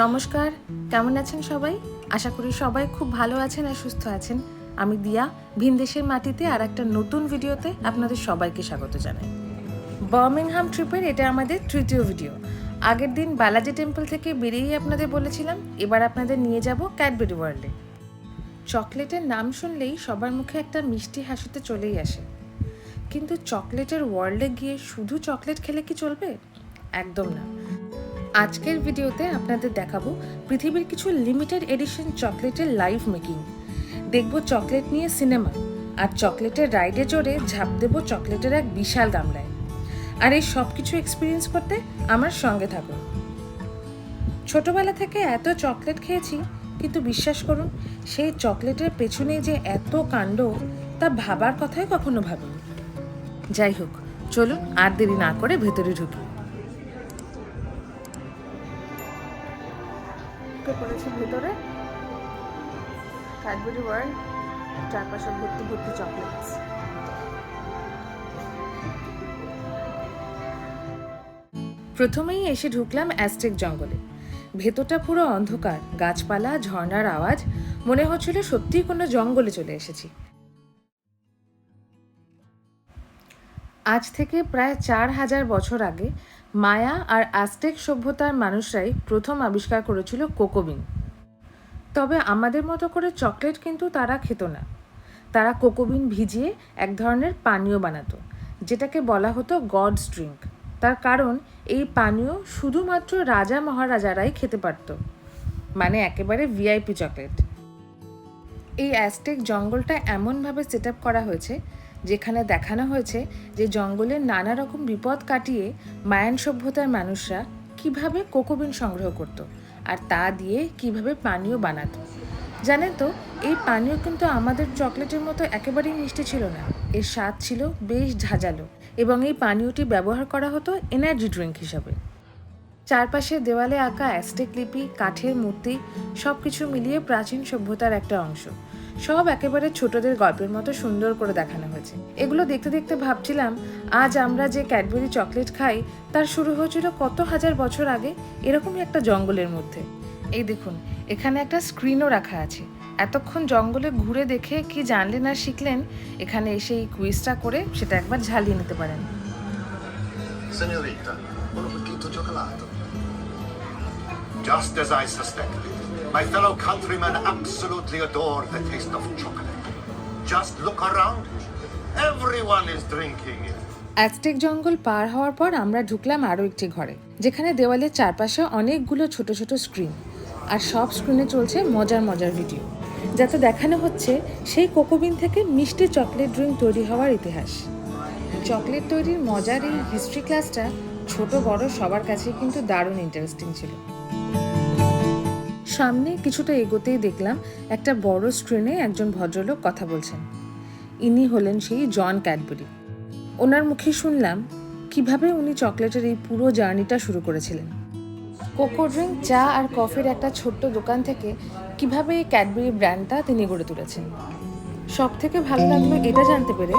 নমস্কার, কেমন আছেন সবাই? আশা করি সবাই খুব ভালো আছেন আর সুস্থ আছেন। আমি দিয়া, ভিনদেশের মাটিতে আর একটা নতুন ভিডিওতে আপনাদের সবাইকে স্বাগত জানাই। বার্মিংহাম ট্রিপের এটা আমাদের তৃতীয় ভিডিও। আগের দিন বালাজি টেম্পল থেকে বেরিয়েই আপনাদের বলেছিলাম এবার আপনাদের নিয়ে যাব ক্যাডবেরি ওয়ার্ল্ডে। চকলেটের নাম শুনলেই সবার মুখে একটা মিষ্টি হাসিতে চলেই আসে, কিন্তু চকলেটের ওয়ার্ল্ডে গিয়ে শুধু চকলেট খেলে কি চলবে? একদম না। আজকের ভিডিওতে আপনাদের দেখাবো পৃথিবীর কিছু লিমিটেড এডিশন চকলেটের লাইভ মেকিং। দেখব চকলেট নিয়ে সিনেমা, আর চকলেটের রাইডে চড়ে ঝাঁপ দেবো চকলেটের এক বিশাল গামলায়। আর এই সব কিছু এক্সপিরিয়েন্স করতে আমার সঙ্গে থাকুন। ছোটবেলা থেকে এত চকলেট খেয়েছি, কিন্তু বিশ্বাস করুন সেই চকলেটের পেছনে যে এত কাণ্ড তা ভাবার কথাই কখনো ভাবিনি। যাই হোক, চলুন আর দেরি না করে ভেতরে ঢুকি। পড়েছি ভেতরে ক্যাডবেরি ওয়ার্ল্ড, চারপাশে ভর্তি ভর্তি চকলেটস। প্রথমেই এসে ঢুকলাম অ্যাজটেক জঙ্গলে। ভেতরটা পুরো অন্ধকার, গাছপালা, ঝর্ণার আওয়াজ, মনে হচ্ছিল সত্যিই কোনো জঙ্গলে চলে এসেছি। আজ থেকে প্রায় 4000 বছর আগে মায়া আর অ্যাজটেক সভ্যতার মানুষরাই প্রথম আবিষ্কার করেছিল কোকো বিন। তবে আমাদের মতো করে চকলেট কিন্তু তারা খেত না। তারা কোকো বিন ভিজিয়ে এক ধরনের পানীয় বানাতো, যেটাকে বলা হতো গডস ড্রিঙ্ক। তার কারণ এই পানীয় শুধুমাত্র রাজা মহারাজারাই খেতে পারত, মানে একেবারে ভিআইপি চকলেট। এই অ্যাজটেক জঙ্গলটা এমনভাবে সেট আপ করা হয়েছে যেখানে দেখানো হয়েছে যে জঙ্গলের নানা রকম বিপদ কাটিয়ে মায়ান সভ্যতার মানুষরা কিভাবে কোকো বিন সংগ্রহ করত আর তা দিয়ে কিভাবে পানীয় বানাতো। জানেন তো, এই পানীয় কিন্তু আমাদের চকলেটের মতো একেবারেই মিষ্টি ছিল না। এর স্বাদ ছিল বেশ ঝাঁঝালো, এবং এই পানীয়টি ব্যবহার করা হতো এনার্জি ড্রিঙ্ক হিসাবে। চারপাশে দেওয়ালে আঁকা অ্যাজটেক লিপি, কাঠের মূর্তি, সব কিছু মিলিয়ে প্রাচীন সভ্যতার একটা অংশ। সব একেবারে ছোটদের গল্পের মতো সুন্দর করে দেখানো হয়েছে। এগুলো দেখতে দেখতে ভাবছিলাম আজ আমরা যে ক্যাডবেরি চকলেট খাই তার শুরু হয়েছিল কত হাজার বছর আগে এরকমই একটা জঙ্গলের মধ্যে। এই দেখুন, এখানে একটা স্ক্রিনও রাখা আছে। এতক্ষণ জঙ্গলে ঘুরে দেখে কি জানলেন আর শিখলেন, এখানে এসে এই কুইজটা করে সেটা একবার ঝালিয়ে নিতে পারেন। Signorita, un pochino cioccolato. Just as I suspected, my fellow countrymen absolutely adore the taste of chocolate. Just look around. Everyone is drinking it. Aztec জঙ্গল পার হওয়ার পর আমরা ঢুকলাম আরও একটি ঘরে, যেখানে দেওয়ালের চারপাশে অনেকগুলো ছোট ছোট স্ক্রিন, আর সব স্ক্রিনে চলছে মজার মজার ভিডিও, যাতে দেখানো হচ্ছে সেই কোকোবিন থেকে মিষ্টি চকলেট ড্রিঙ্ক তৈরি হওয়ার ইতিহাস। চকলেট তৈরির মজার এই হিস্ট্রি ক্লাসটা ছোট বড় সবার কাছে কিন্তু দারুণ ইন্টারেস্টিং ছিল। সামনে কিছুটা এগোতেই দেখলাম একটা বড় স্ক্রিনে একজন ভদ্রলোক কথা বলছেন। ইনি হলেন সেই জন ক্যাডবেরি। ওনার মুখে শুনলাম কিভাবে উনি চকলেটের এই পুরো জার্নিটা শুরু করেছিলেন। কোকো ড্রিঙ্ক, চা আর কফির একটা ছোট্ট দোকান থেকে কিভাবে এই ক্যাডবেরি ব্র্যান্ডটা তিনি গড়ে তুলেছেন। সব থেকে ভালো লাগলো এটা জানতে পেরে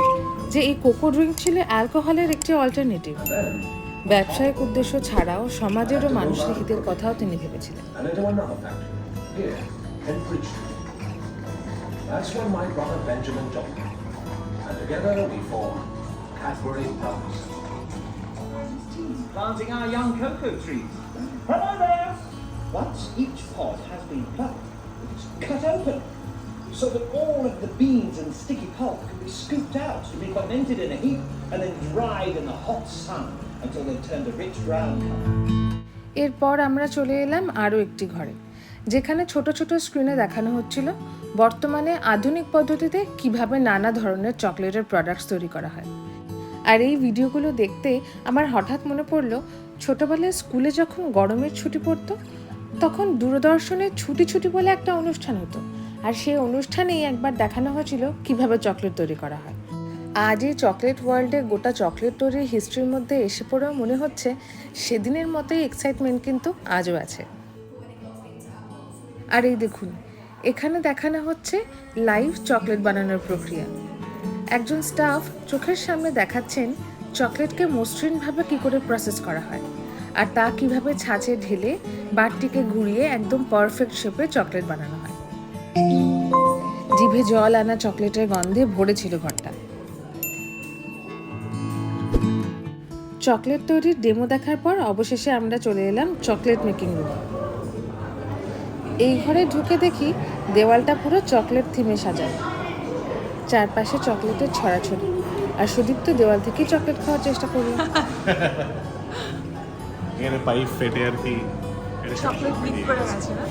যে এই কোকো ড্রিঙ্ক ছিল অ্যালকোহলের একটি অল্টারনেটিভ। ব্যবসায়িক উদ্দেশ্য ছাড়াও সমাজের ও মানুষের হিতের কথাও তিনি ভেবেছিলেন। Planting our young cocoa trees. Hello there! Once each pod has been plucked, it's cut open so that all of the beans and sticky pulp can be scooped out to be fermented in a heap and then dried in the hot sun until they turn a rich brown color. এরপর আমরা চলে এলাম আরও একটি ঘরে, যেখানে ছোট ছোট স্ক্রিনে দেখানো হচ্ছিল বর্তমানে আধুনিক পদ্ধতিতে কিভাবে নানা ধরনের চকলেটের প্রোডাক্টস তৈরি করা হয়। আর এই ভিডিওগুলো দেখতে আমার হঠাৎ মনে পড়লো ছোটবেলায় স্কুলে যখন গরমের ছুটি পড়তো তখন দূরদর্শনে ছুটি ছুটি বলে একটা অনুষ্ঠান হতো, আর সেই অনুষ্ঠানেই একবার দেখানো হয়েছিল কিভাবে চকলেট তৈরি করা হয়। আজ এই চকলেট ওয়ার্ল্ডে গোটা চকলেট তৈরির হিস্ট্রির মধ্যে এসে পড়েও মনে হচ্ছে সেদিনের মতোই এক্সাইটমেন্ট কিন্তু আজও আছে। আর এই দেখুন, এখানে দেখানো হচ্ছে লাইভ চকলেট বানানোর প্রক্রিয়া। একজন স্টাফ চোখের সামনে দেখাচ্ছেন চকলেটকে মসৃণভাবে কী করে প্রসেস করা হয়, আর তা কিভাবে ছাঁচে ঢেলে বারটিকে ঘুরিয়ে একদম পারফেক্ট শেপে চকলেট বানানো হয়। জিভে জল আনা চকলেটের গন্ধে ভরেছিল ঘরটা। চকলেট তৈরির ডেমো দেখার পর অবশেষে আমরা চলে এলাম চকলেট মেকিং রুমে। এই ঘরে ঢুকে দেখি দেওয়ালটা পুরো চকলেট থিমে সাজানো, চারপাশে চকলেটের ছড়াছড়ি, আর সুদীপ তো দেওয়াল থেকেই চকলেট খাওয়ার চেষ্টা করলো। এখানে পাইপ ফেটে আর কি চকলেট বিট করে গেছে না?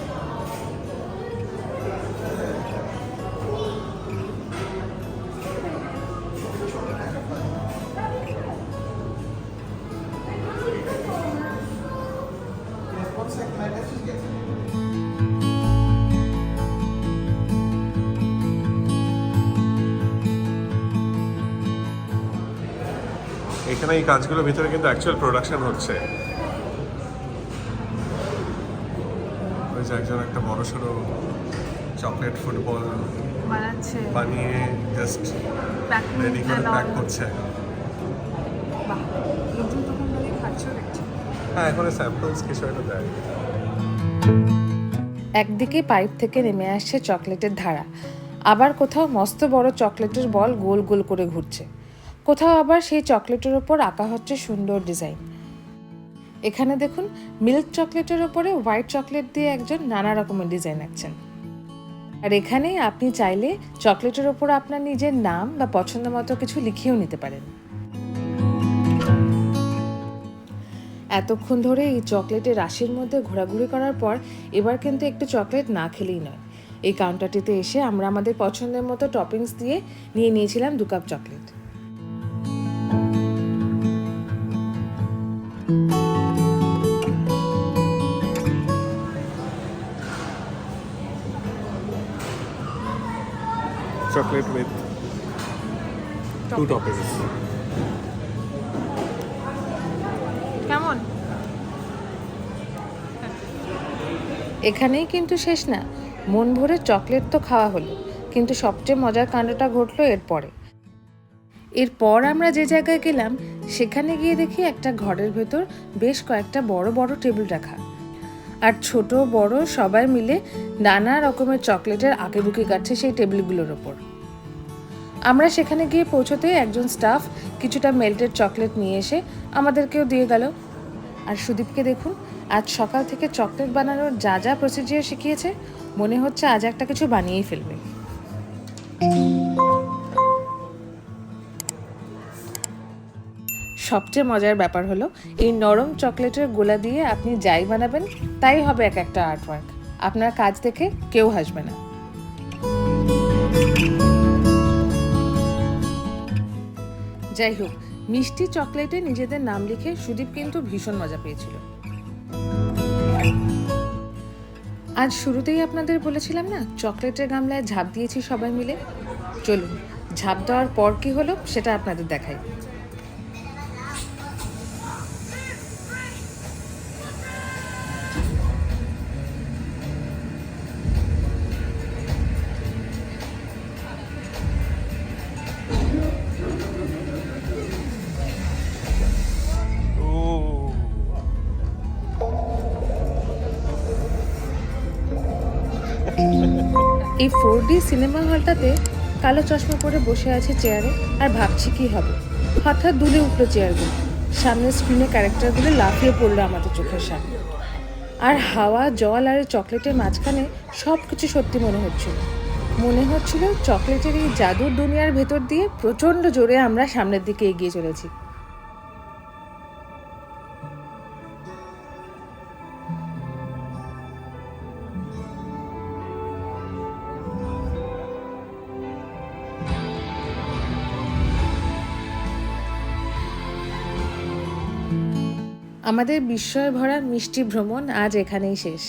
এখানে এই কাজগুলোর ভিতরে কিন্তু অ্যাকচুয়াল প্রোডাকশন হচ্ছে। ওই যে একজন একটা বড় সড়ো চকলেট ফুটবল বানাচ্ছে, বানিয়ে জাস্ট রেডি করে প্যাক করছে। হ্যাঁ, এখন স্যাম্পলস কিছু একটা দেয়। একদিকে পাইপ থেকে নেমে আসছে চকলেটের ধারা, আবার কোথাও মস্ত বড় চকলেটের বল গোল গোল করে ঘুরছে, কোথাও আবার সেই চকলেটের ওপর আঁকা হচ্ছে সুন্দর ডিজাইন। এখানে দেখুন মিল্ক চকলেটের ওপরে হোয়াইট চকলেট দিয়ে একজন নানা রকমের ডিজাইন আঁকছেন। আর এখানে আপনি চাইলে চকলেটের ওপর আপনার নিজের নাম বা পছন্দ মতো কিছু লিখিয়েও নিতে পারেন। এতক্ষণ ধরে এই চকলেটের রাশির মধ্যে ঘোরাঘুরি করার পর এবার কিন্তু একটু চকলেট না খেলেই নয়। এই কাউন্টারটিতে এসে আমরা আমাদের পছন্দের মতো টপিংস দিয়ে নিয়ে নিয়েছিলাম 2 cup chocolate. Chocolate with 2 toppings. কেমন? এখানেই কিন্তু শেষ না, মন ভরে চকলেট তো খাওয়া হলো, কিন্তু সবচেয়ে মজার কাণ্ডটা ঘটলো এরপর আমরা যে জায়গায় গেলাম সেখানে গিয়ে দেখি একটা ঘরের ভেতর বেশ কয়েকটা বড় বড় টেবিল রাখা, আর ছোট বড় সবাই মিলে নানা রকমের চকলেটের আঁকিবুকি কাটছে সেই টেবিলগুলোর ওপর। আমরা সেখানে গিয়ে পৌঁছতে একজন স্টাফ কিছুটা মেল্টেড চকলেট নিয়ে এসে আমাদেরকেও দিয়ে গেল। আর সুদীপকে দেখুন, আজ সকাল থেকে চকলেট বানানোর যা যা প্রসিজিয়ার শিখিয়েছে, মনে হচ্ছে আজ একটা কিছু বানিয়েই ফেলবে। সবচেয়ে মজার ব্যাপার হলো এই নরম চকলেটের গোলা দিয়ে আপনি যাই বানাবেন তাই হবে এক একটা আর্টওয়ার্ক। আপনার কাজ দেখে কেউ হাসবে না। যাই হোক, মিষ্টি চকলেটে নিজেদের নাম লিখে সুদীপ কিন্তু ভীষণ মজা পেয়েছিল। আজ শুরুতেই আপনাদের বলেছিলাম না চকলেটের গামলায় ঝাঁপ দিয়েছি সবাই মিলে। চলুন ঝাঁপ দেওয়ার পর কি হলো সেটা আপনাদের দেখাই। এই 4D সিনেমা হলটাতে কালো চশমা পরে বসে আছে চেয়ারে আর ভাবছি কি হবে। হঠাৎ দুলে উঠলো চেয়ারগুলো, সামনের স্ক্রিনে ক্যারেক্টারগুলো লাফিয়ে পড়লো আমাদের চোখের সামনে, আর হাওয়া জল আর চকলেটের মাঝখানে সব কিছু সত্যি মনে হচ্ছিল চকলেটের এই জাদুর দুনিয়ার ভেতর দিয়ে প্রচণ্ড জোরে আমরা সামনের দিকে এগিয়ে চলেছি। আমাদের বিস্ময় ভরা মিষ্টি ভ্রমণ আজ এখানেই শেষ।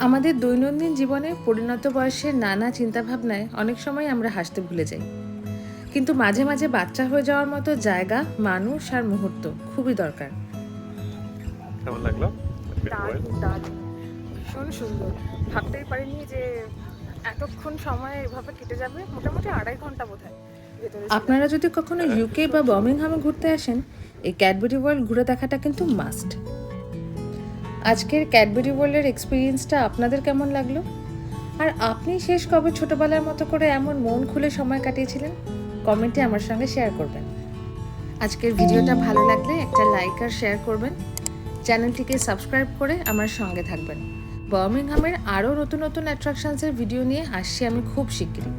আমাদের দৈনন্দিন জীবনে পরিণত বয়সের নানা চিন্তাভাবনায় অনেক সময় আমরা হাসতে ভুলে যাই, কিন্তু মাঝে মাঝে বাচ্চা হয়ে যাওয়ার মতো জায়গা, মানুষ আর মুহূর্ত খুবই দরকার। কেমন লাগলো? ভীষণ সুন্দর, ভাবতেই পারিনি যে এতক্ষণ সময় এভাবে কেটে যাবে, মোটামুটি 2.5 ঘন্টা বোধহয়। আপনারা যদি কখনো ইউকে বা বার্মিংহামে ঘুরতে আসেন, এই ক্যাডবেরি ওয়ার্ল্ড ঘুরে দেখাটা কিন্তু মাস্ট। আজকের ক্যাডবেরি ওয়ার্ল্ডের এক্সপিরিয়েন্সটা আপনাদের কেমন লাগলো? আর আপনি শেষ কবে ছোটবেলার মতো করে এমন মন খুলে সময় কাটিয়েছিলেন? কমেন্টে আমার সঙ্গে শেয়ার করবেন। আজকের ভিডিওটা ভালো লাগলে একটা লাইক আর শেয়ার করবেন। চ্যানেলটিকে সাবস্ক্রাইব করে আমার সঙ্গে থাকবেন। বার্মিংহামের আরও নতুন নতুন অ্যাট্রাকশনসের ভিডিও নিয়ে আসছি আমি খুব শিগগিরই।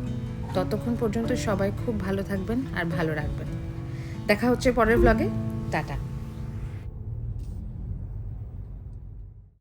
ততক্ষণ পর্যন্ত সবাই খুব ভালো থাকবেন আর ভালো রাখবেন। দেখা হচ্ছে পরের ব্লগে। টাটা।